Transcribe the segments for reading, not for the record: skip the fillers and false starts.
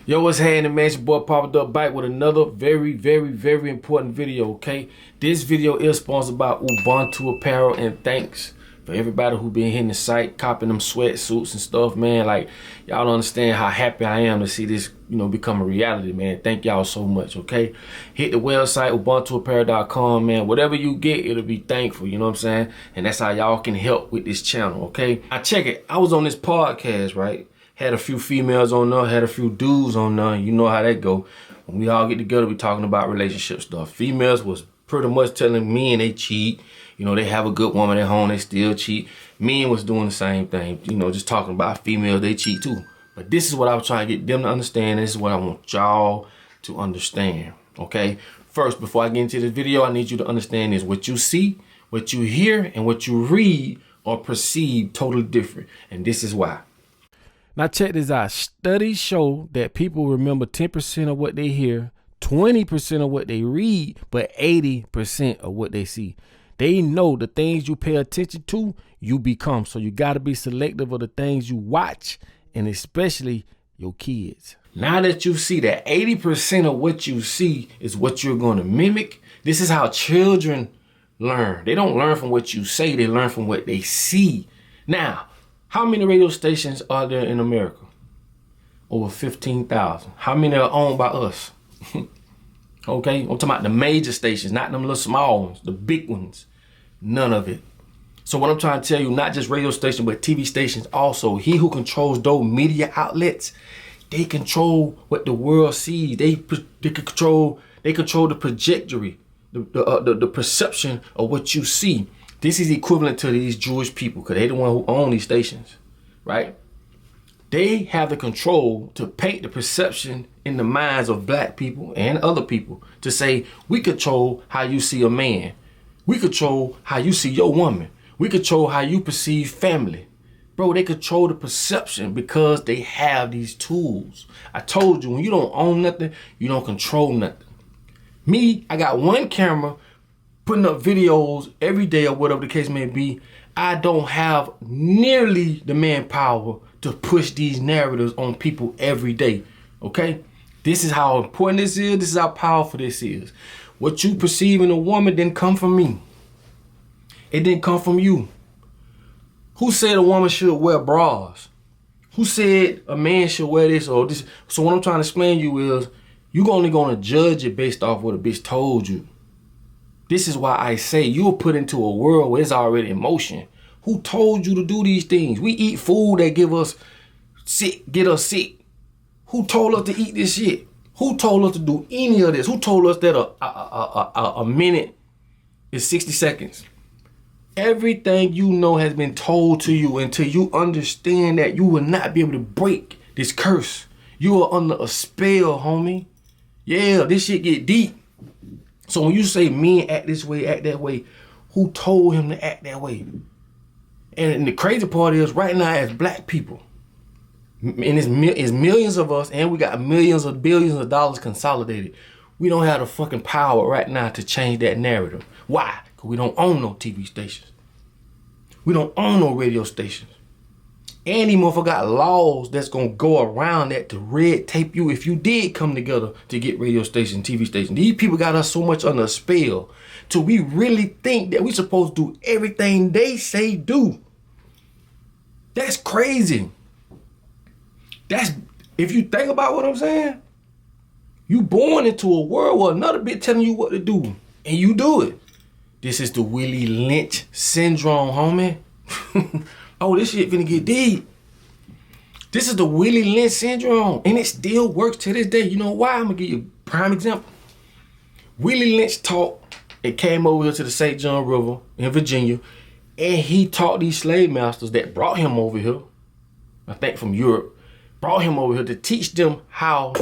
Yo, what's happening, man? It's your boy popped up back with another very important video, okay? This video is sponsored by Ubuntu Apparel, and thanks for everybody who been hitting the site, copping them sweatsuits and stuff, man. Like, y'all don't understand how happy I am to see this, become a reality, man. Thank y'all so much, okay? Hit the website, ubuntuapparel.com, man. Whatever you get, it'll be thankful, you know what I'm saying? And that's how y'all can help with this channel, okay? Now, check it. I was on this podcast, right? Had a few females on there, had a few dudes on there. You know how that go. When we all get together, we talking about relationship stuff. Females was pretty much telling men they cheat. They have a good woman at home, they still cheat. Men was doing the same thing. Just talking about females, they cheat too. But this is what I was trying to get them to understand. This is what I want y'all to understand, okay? First, before I get into this video, I need you to understand is what you see, what you hear, and what you read or perceive totally different. And this is why. Now check this out. Studies show that people remember 10% of what they hear, 20% of what they read, but 80% of what they see. They know the things you pay attention to, you become. So you got to be selective of the things you watch, and especially your kids. Now that you see that 80% of what you see is what you're going to mimic, this is how children learn. They don't learn from what you say, they learn from what they see. Now, how many radio stations are there in America? Over 15,000. How many are owned by us? Okay, I'm talking about the major stations, not them little small ones, the big ones. None of it. So what I'm trying to tell you, not just radio stations, but TV stations also. He who controls those media outlets, they control what the world sees. They control the trajectory, the perception of what you see. This is equivalent to these Jewish people, because they're the one who own these stations, right? They have the control to paint the perception in the minds of black people and other people to say, we control how you see a man. We control how you see your woman. We control how you perceive family. Bro, they control the perception because they have these tools. I told you, when you don't own nothing, you don't control nothing. Me, I got one camera putting up videos every day or whatever the case may be. I don't have nearly the manpower to push these narratives on people every day, okay? This is how important this is. This is how powerful this is. What you perceive in a woman didn't come from me. It didn't come from you. Who said a woman should wear bras? Who said a man should wear this or this? So what I'm trying to explain to you is, you're only gonna judge it based off what a bitch told you. This is why I say you were put into a world where it's already in motion. Who told you to do these things? We eat food that get us sick. Who told us to eat this shit? Who told us to do any of this? Who told us that a minute is 60 seconds? Everything you know has been told to you until you understand that you will not be able to break this curse. You are under a spell, homie. Yeah, this shit get deep. So when you say men act this way, act that way, who told him to act that way? And the crazy part is, right now as black people, and it's millions of us, and we got millions of billions of dollars consolidated, we don't have the fucking power right now to change that narrative. Why? Because we don't own no TV stations. We don't own no radio stations. And these motherfuckers got laws that's gonna go around that to red tape you if you did come together to get radio stations, TV stations. These people got us so much under a spell till we really think that we supposed to do everything they say do. That's crazy. If you think about what I'm saying, you born into a world where another bitch telling you what to do, and you do it. This is the Willie Lynch syndrome, homie. Oh, this shit finna get deep. This is the Willie Lynch syndrome, and it still works to this day. You know why? I'm gonna give you a prime example. Willie Lynch came over here to the St. John River in Virginia, and he taught these slave masters that brought him over here, I think from Europe, brought him over here to teach them how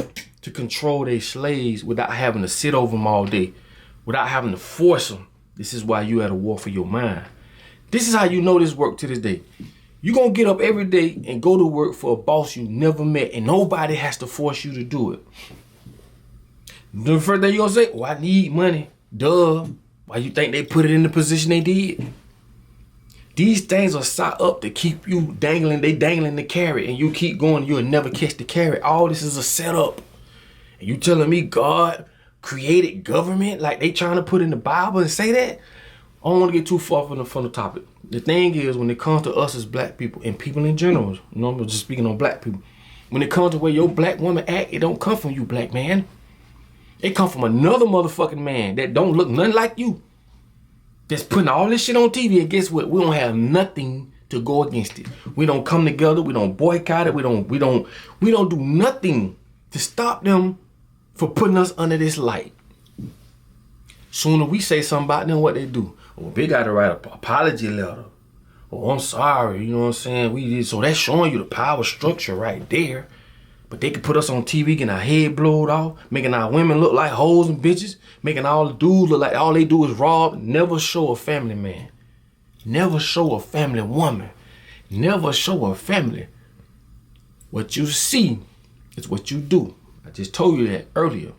to control their slaves without having to sit over them all day, without having to force them. This is why you at a war for your mind. This is how you know this work to this day. You're gonna get up every day and go to work for a boss you never met, and nobody has to force you to do it. The first thing you're gonna say, oh, I need money. Duh. Why you think they put it in the position they did? These things are set up to keep you dangling. They dangling the carrot, and you keep going. You'll never catch the carrot. All this is a setup. And you telling me God created government like they trying to put in the Bible and say that? I don't want to get too far from the topic. The thing is, when it comes to us as black people and people in general, you know, I'm just speaking on black people. When it comes to where your black woman act, it don't come from you, black man. It come from another motherfucking man that don't look nothing like you. That's putting all this shit on TV, and guess what? We don't have nothing to go against it. We don't come together. We don't boycott it. We don't do nothing to stop them for putting us under this light. Sooner we say something about them, what they do? Oh, they gotta write an apology letter. Oh, I'm sorry, you know what I'm saying? We did, so that's showing you the power structure right there. But they can put us on TV, getting our head blowed off, making our women look like hoes and bitches, making all the dudes look like all they do is rob. Never show a family man. Never show a family woman. Never show a family. What you see is what you do. I just told you that earlier.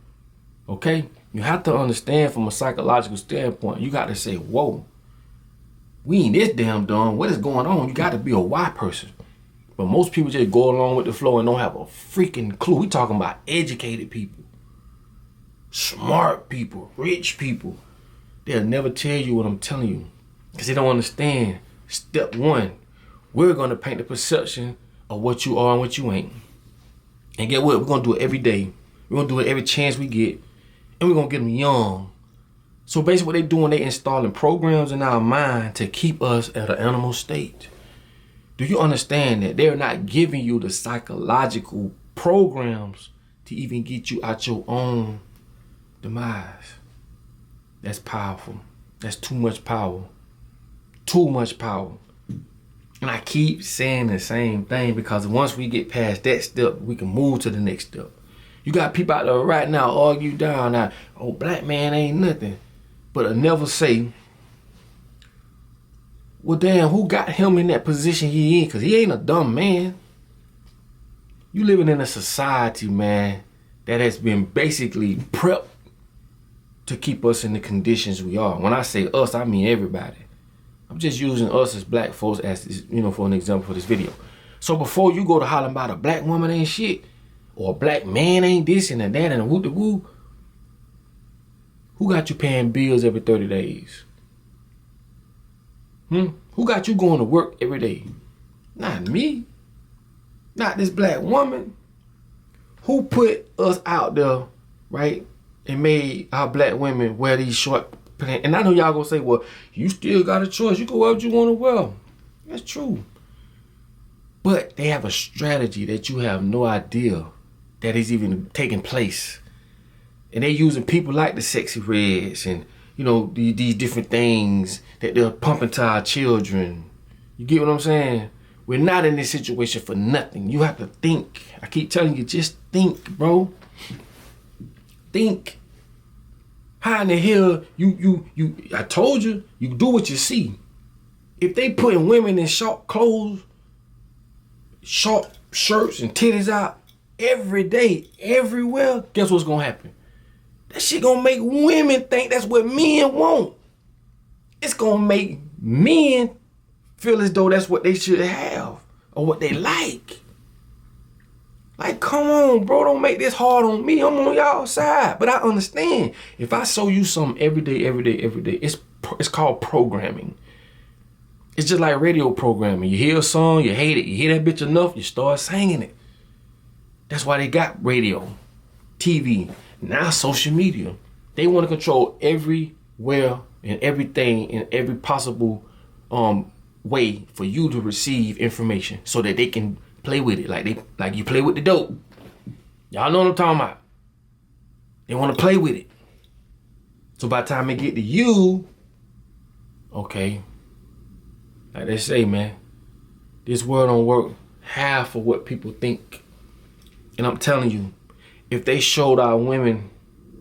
Okay? You have to understand from a psychological standpoint. You got to say, whoa, we ain't this damn dumb. What is going on? You got to be a why person. But most people just go along with the flow and don't have a freaking clue. We talking about educated people, smart people, rich people. They'll never tell you what I'm telling you because they don't understand. Step one, we're going to paint the perception of what you are and what you ain't. And get what? We're going to do it every day. We're going to do it every chance we get. And we're going to get them young. So basically what they're doing, they installing programs in our mind to keep us at an animal state. Do you understand that they're not giving you the psychological programs to even get you out your own demise? That's powerful. That's too much power. Too much power. And I keep saying the same thing because once we get past that step, we can move to the next step. You got people out there right now argue down now, oh, black man ain't nothing. But I never say, well, damn, who got him in that position he in? Because he ain't a dumb man. You living in a society, man, that has been basically prepped to keep us in the conditions we are. When I say us, I mean everybody. I'm just using us as black folks as, you know, for an example for this video. So before you go to hollering about a black woman ain't shit, or a black man ain't this and that and a woo-de-woo, who got you paying bills every 30 days? Who got you going to work every day? Not me. Not this black woman. Who put us out there, right, and made our black women wear these short pants? And I know y'all gonna say, well, you still got a choice. You can wear what you want to wear. That's true. But they have a strategy that you have no idea that is even taking place. And they're using people like the Sexy Reds and, you know, these different things that they're pumping to our children. You get what I'm saying? We're not in this situation for nothing. You have to think. I keep telling you, just think, bro. Think. How in the hell I told you, you do what you see. If they putting women in short clothes, short shirts and titties out every day, everywhere, guess what's gonna happen? That shit gonna make women think that's what men want. It's gonna make men feel as though that's what they should have or what they like. Like, come on, bro, don't make this hard on me. I'm on y'all side. But I understand. If I show you something every day, it's called programming. It's just like radio programming. You hear a song, you hate it. You hear that bitch enough, you start singing it. That's why they got radio, TV, now social media. They want to control everywhere and everything in every possible way for you to receive information so that they can play with it like you play with the dope. Y'all know what I'm talking about. They want to play with it. So by the time they get to you, okay, like they say, man, this world don't work half of what people think. And I'm telling you, if they showed our women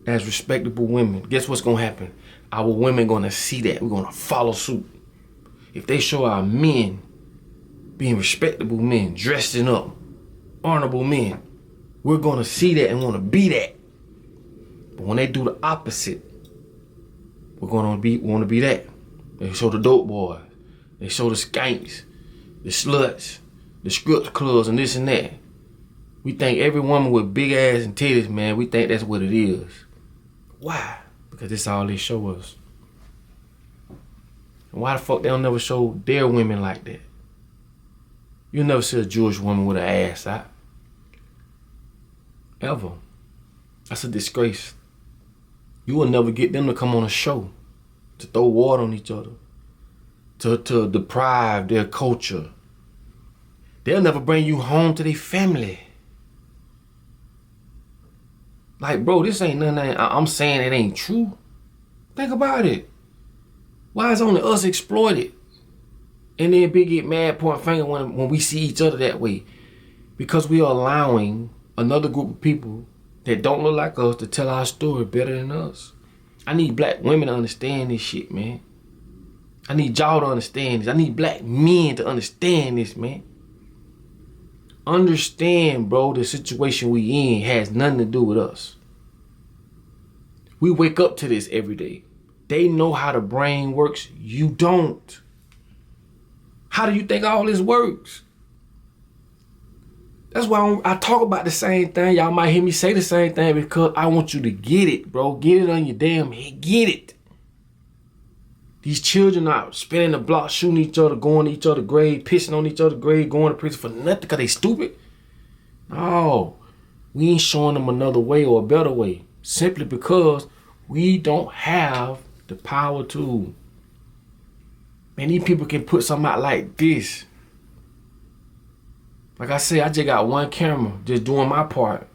as respectable women, guess what's gonna happen? Our women gonna see that. We're gonna follow suit. If they show our men being respectable men, dressing up, honorable men, we're gonna see that and wanna be that. But when they do the opposite, we're gonna wanna be that. They show the dope boys. They show the skanks, the sluts, the script clubs, and this and that. We think every woman with big ass and titties, man, we think that's what it is. Why? Because that's all they show us. And why the fuck they don't never show their women like that? You'll never see a Jewish woman with her ass out. Ever. That's a disgrace. You will never get them to come on a show to throw water on each other, to deprive their culture. They'll never bring you home to their family. Like, bro, this ain't nothing. I'm saying it ain't true. Think about it. Why is only us exploited? And then Big get mad, point finger when we see each other that way. Because we are allowing another group of people that don't look like us to tell our story better than us. I need black women to understand this shit, man. I need y'all to understand this. I need black men to understand this, man. Understand, bro, the situation we in has nothing to do with us. We wake up to this every day. They know how the brain works. You don't. How do you think all this works? That's why I talk about the same thing. Y'all might hear me say the same thing because I want you to get it, bro. Get it on your damn head. Get it. These children are spinning the block, shooting each other, going to each other's grave, pissing on each other's grave, going to prison for nothing because they stupid. No. We ain't showing them another way or a better way. Simply because we don't have the power to. Man, these people can put something out like this. Like I said, I just got one camera, just doing my part.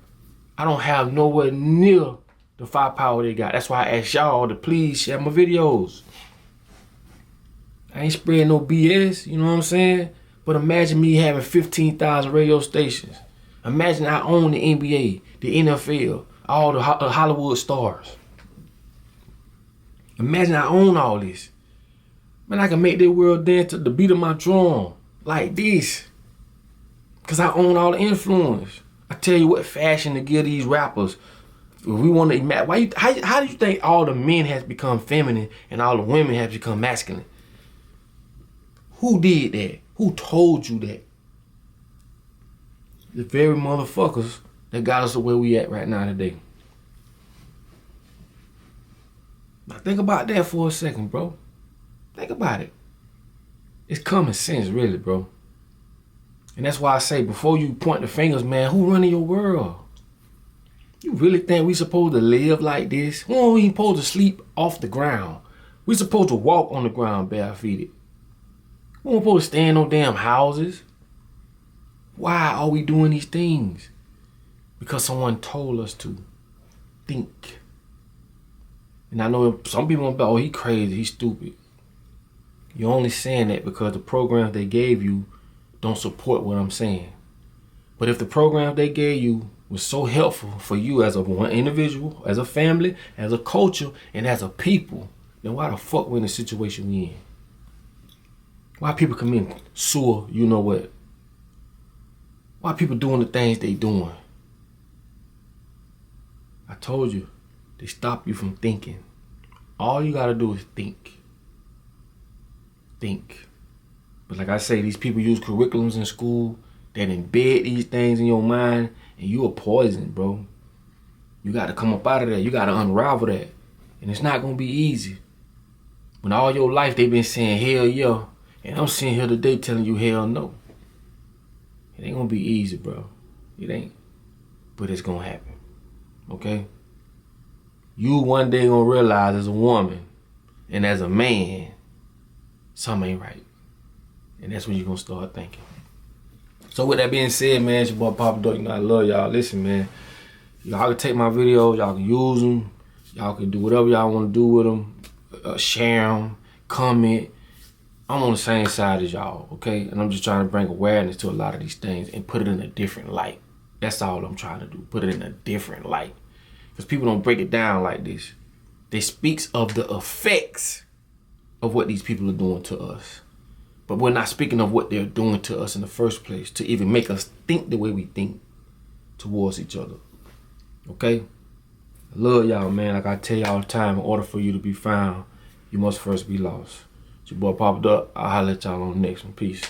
I don't have nowhere near the firepower they got. That's why I ask y'all to please share my videos. I ain't spreading no BS, you know what I'm saying? But imagine me having 15,000 radio stations. Imagine I own the NBA, the NFL, all the Hollywood stars. Imagine I own all this. Man, I can make this world dance to the beat of my drum like this. Because I own all the influence. I tell you what fashion to give these rappers. If we want to imagine, how do you think all the men has become feminine and all the women have become masculine? Who did that? Who told you that? The very motherfuckers that got us to where we at right now today. Now think about that for a second, bro. Think about it. It's common sense, really, bro. And that's why I say, before you point the fingers, man, who running your world? You really think we supposed to live like this? We ain't supposed to sleep off the ground. We supposed to walk on the ground barefooted. We ain't supposed to stay in no damn houses. Why are we doing these things? Because someone told us to. Think. And I know some people won't be, oh, he crazy, he's stupid. You're only saying that because the programs they gave you don't support what I'm saying. But if the program they gave you was so helpful for you as a one individual, as a family, as a culture, and as a people, then why the fuck we in the situation we in? Why people commit sewer, you know what? Why people doing the things they doing? I told you, they stop you from thinking. All you gotta do is think. Think. But like I say, these people use curriculums in school that embed these things in your mind, and you are poisoned, bro. You got to come up out of that. You got to unravel that. And it's not going to be easy. When all your life they've been saying hell yeah, and I'm sitting here today telling you hell no. It ain't going to be easy, bro. It ain't. But it's going to happen. Okay? You one day going to realize as a woman and as a man, something ain't right. And that's when you're going to start thinking. So with that being said, man, it's your boy Papa Duck. You know I love y'all. Listen, man. Y'all can take my videos. Y'all can use them. Y'all can do whatever y'all want to do with them. Share them. Comment. I'm on the same side as y'all, okay? And I'm just trying to bring awareness to a lot of these things and put it in a different light. That's all I'm trying to do. Put it in a different light. Because people don't break it down like this. They speaks of the effects of what these people are doing to us. But we're not speaking of what they're doing to us in the first place to even make us think the way we think towards each other. Okay? I love y'all, man. Like I tell y'all all the time, in order for you to be found, you must first be lost. It's your boy Papa Duck. I'll holler at y'all on the next one. Peace.